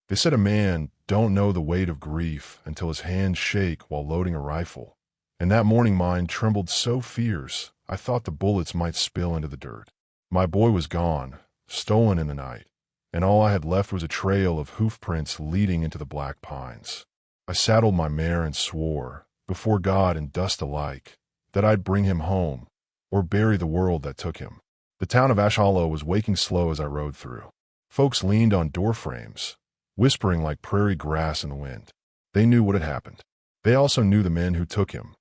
They said a man don't know the weight of grief until his hands shake while loading a rifle. And that morning mine trembled so fierce, I thought the bullets might spill into the dirt. My boy was gone, stolen in the night, and all I had left was a trail of hoof prints leading into the black pines. I saddled my mare and swore, before God and dust alike, that I'd bring him home, or bury the world that took him. The town of Ash Hollow was waking slow as I rode through. Folks leaned on door frames, whispering like prairie grass in the wind. They knew what had happened. They also knew the men who took him.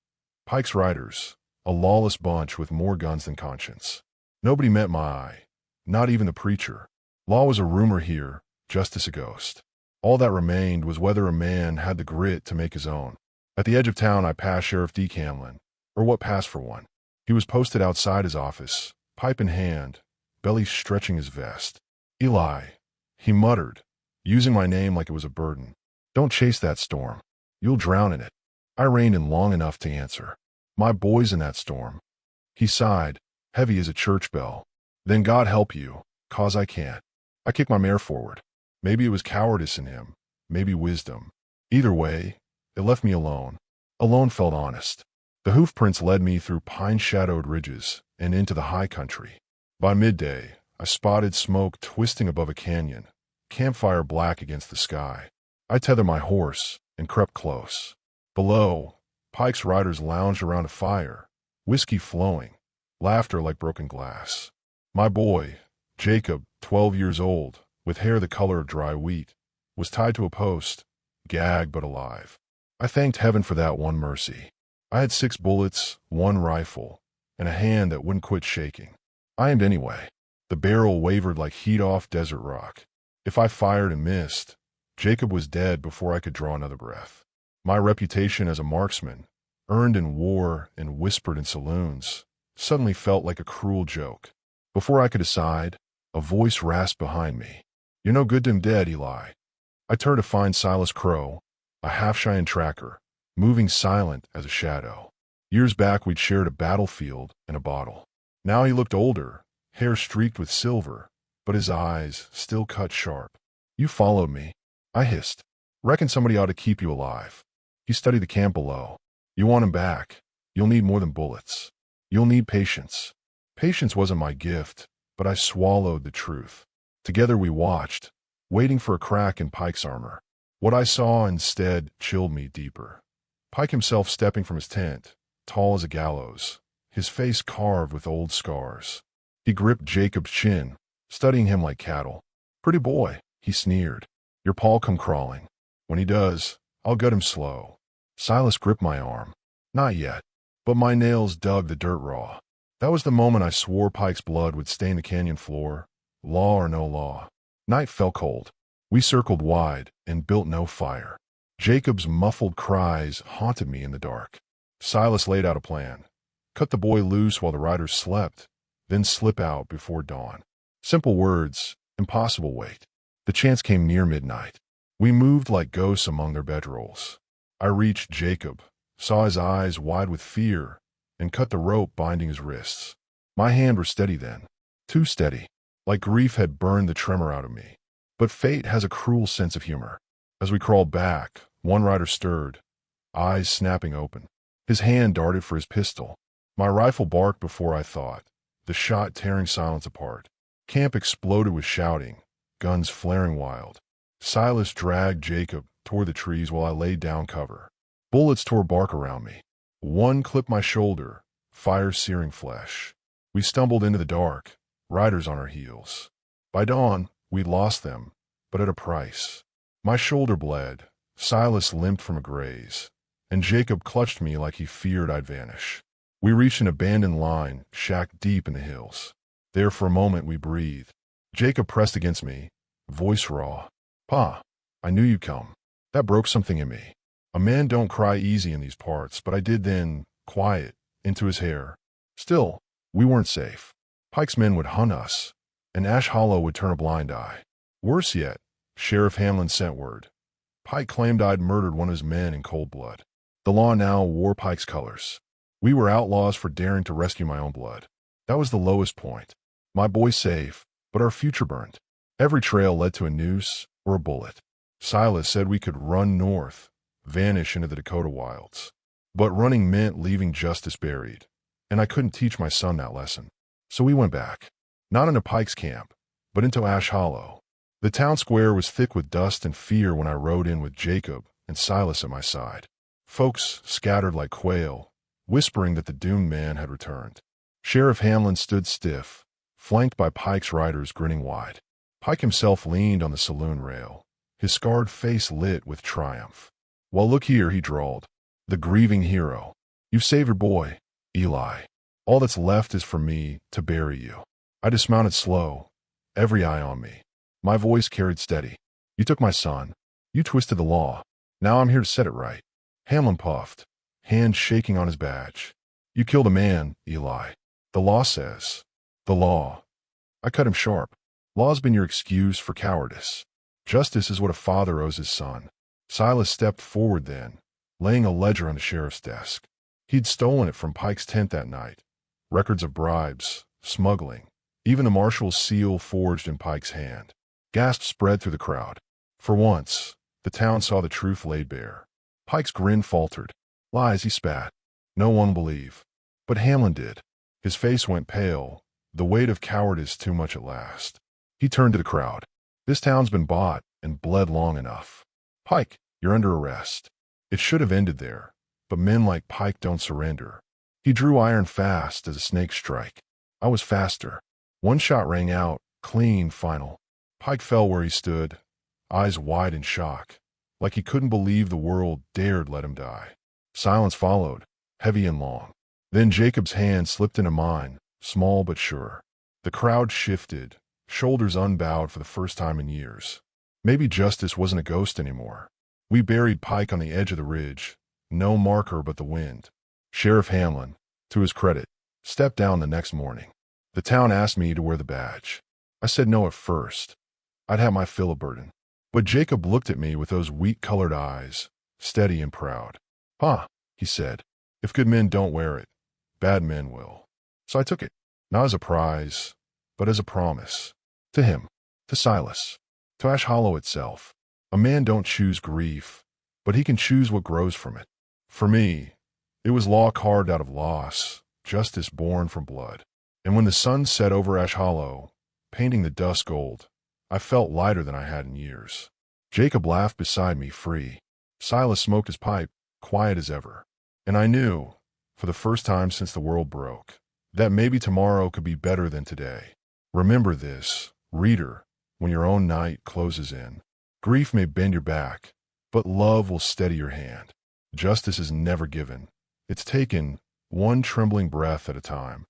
Pike's Riders, a lawless bunch with more guns than conscience. Nobody met my eye, not even the preacher. Law was a rumor here, justice a ghost. All that remained was whether a man had the grit to make his own. At the edge of town I passed Sheriff D. Camlin, or what passed for one. He was posted outside his office, pipe in hand, belly stretching his vest. "Eli," he muttered, using my name like it was a burden. "Don't chase that storm. You'll drown in it." I reined in long enough to answer. "My boy's in that storm." He sighed, heavy as a church bell. "Then God help you, 'cause I can't." I kicked my mare forward. Maybe it was cowardice in him, maybe wisdom. Either way, it left me alone. Alone felt honest. The hoof prints led me through pine-shadowed ridges and into the high country. By midday, I spotted smoke twisting above a canyon, campfire black against the sky. I tethered my horse and crept close. Below, Pike's Riders lounged around a fire, whiskey flowing, laughter like broken glass. My boy, Jacob, 12 years old, with hair the color of dry wheat, was tied to a post, gagged but alive. I thanked heaven for that one mercy. I had 6 bullets, 1 rifle, and a hand that wouldn't quit shaking. I aimed anyway. The barrel wavered like heat-off desert rock. If I fired and missed, Jacob was dead before I could draw another breath. My reputation as a marksman, earned in war and whispered in saloons, suddenly felt like a cruel joke. Before I could decide, a voice rasped behind me. "You're no good to him dead, Eli." I turned to find Silas Crow, a half-Cheyenne tracker, moving silent as a shadow. Years back we'd shared a battlefield and a bottle. Now he looked older, hair streaked with silver, but his eyes still cut sharp. "You followed me," I hissed. "Reckon somebody ought to keep you alive." He studied the camp below. "You want him back, you'll need more than bullets. You'll need patience." Patience wasn't my gift, but I swallowed the truth. Together we watched, waiting for a crack in Pike's armor. What I saw instead chilled me deeper. Pike himself stepping from his tent, tall as a gallows, his face carved with old scars. He gripped Jacob's chin, studying him like cattle. "Pretty boy," he sneered. "Your paw'll come crawling. When he does, I'll gut him slow." Silas gripped my arm. Not yet, but my nails dug the dirt raw. That was the moment I swore Pike's blood would stain the canyon floor, law or no law. Night fell cold. We circled wide and built no fire. Jacob's muffled cries haunted me in the dark. Silas laid out a plan. Cut the boy loose while the riders slept, then slip out before dawn. Simple words, impossible weight. The chance came near midnight. We moved like ghosts among their bedrolls. I reached Jacob, saw his eyes wide with fear, and cut the rope binding his wrists. My hand was steady then, too steady, like grief had burned the tremor out of me. But fate has a cruel sense of humor. As we crawled back, one rider stirred, eyes snapping open. His hand darted for his pistol. My rifle barked before I thought, the shot tearing silence apart. Camp exploded with shouting, guns flaring wild. Silas dragged Jacob toward the trees while I laid down cover. Bullets tore bark around me. One clipped my shoulder, fire searing flesh. We stumbled into the dark, riders on our heels. By dawn, we'd lost them, but at a price. My shoulder bled, Silas limped from a graze, and Jacob clutched me like he feared I'd vanish. We reached an abandoned line, shack deep in the hills. There for a moment we breathed. Jacob pressed against me, voice raw. "Pa, I knew you'd come." That broke something in me. A man don't cry easy in these parts, but I did then, quiet, into his hair. Still, we weren't safe. Pike's men would hunt us, and Ash Hollow would turn a blind eye. Worse yet, Sheriff Hamlin sent word. Pike claimed I'd murdered one of his men in cold blood. The law now wore Pike's colors. We were outlaws for daring to rescue my own blood. That was the lowest point. My boy safe, but our future burned. Every trail led to a noose or a bullet. Silas said we could run north, vanish into the Dakota wilds. But running meant leaving justice buried, and I couldn't teach my son that lesson. So we went back, not into Pike's camp, but into Ash Hollow. The town square was thick with dust and fear when I rode in with Jacob and Silas at my side. Folks scattered like quail, whispering that the doomed man had returned. Sheriff Hanlon stood stiff, flanked by Pike's riders grinning wide. Pike himself leaned on the saloon rail, his scarred face lit with triumph. "Well, look here," he drawled. "The grieving hero. You've saved your boy, Eli. All that's left is for me to bury you." I dismounted slow, every eye on me. My voice carried steady. "You took my son. You twisted the law. Now I'm here to set it right." Hamlin puffed, hand shaking on his badge. "You killed a man, Eli. The law says." "The law." I cut him sharp. "Law's been your excuse for cowardice. Justice is what a father owes his son." Silas stepped forward then, laying a ledger on the sheriff's desk. He'd stolen it from Pike's tent that night. Records of bribes, smuggling, even the marshal's seal forged in Pike's hand. Gasps spread through the crowd. For once, the town saw the truth laid bare. Pike's grin faltered. "Lies," he spat. "No one will believe." But Hamlin did. His face went pale, the weight of cowardice too much at last. He turned to the crowd. "This town's been bought and bled long enough. Pike, you're under arrest." It should have ended there, but men like Pike don't surrender. He drew iron fast as a snake strike. I was faster. One shot rang out, clean, final. Pike fell where he stood, eyes wide in shock, like he couldn't believe the world dared let him die. Silence followed, heavy and long. Then Jacob's hand slipped into mine, small but sure. The crowd shifted, shoulders unbowed for the first time in years. Maybe justice wasn't a ghost anymore. We buried Pike on the edge of the ridge, no marker but the wind. Sheriff Hamlin, to his credit, stepped down the next morning. The town asked me to wear the badge. I said no at first. I'd have my fill of burden. But Jacob looked at me with those wheat-colored eyes, steady and proud. "Huh," he said. "If good men don't wear it, bad men will." So I took it, not as a prize, but as a promise. To him, to Silas, to Ash Hollow itself. A man don't choose grief, but he can choose what grows from it. For me, it was law carved out of loss, justice born from blood. And when the sun set over Ash Hollow, painting the dust gold, I felt lighter than I had in years. Jacob laughed beside me, free. Silas smoked his pipe, quiet as ever. And I knew, for the first time since the world broke, that maybe tomorrow could be better than today. Remember this, reader, when your own night closes in. Grief may bend your back, but love will steady your hand. Justice is never given. It's taken, one trembling breath at a time.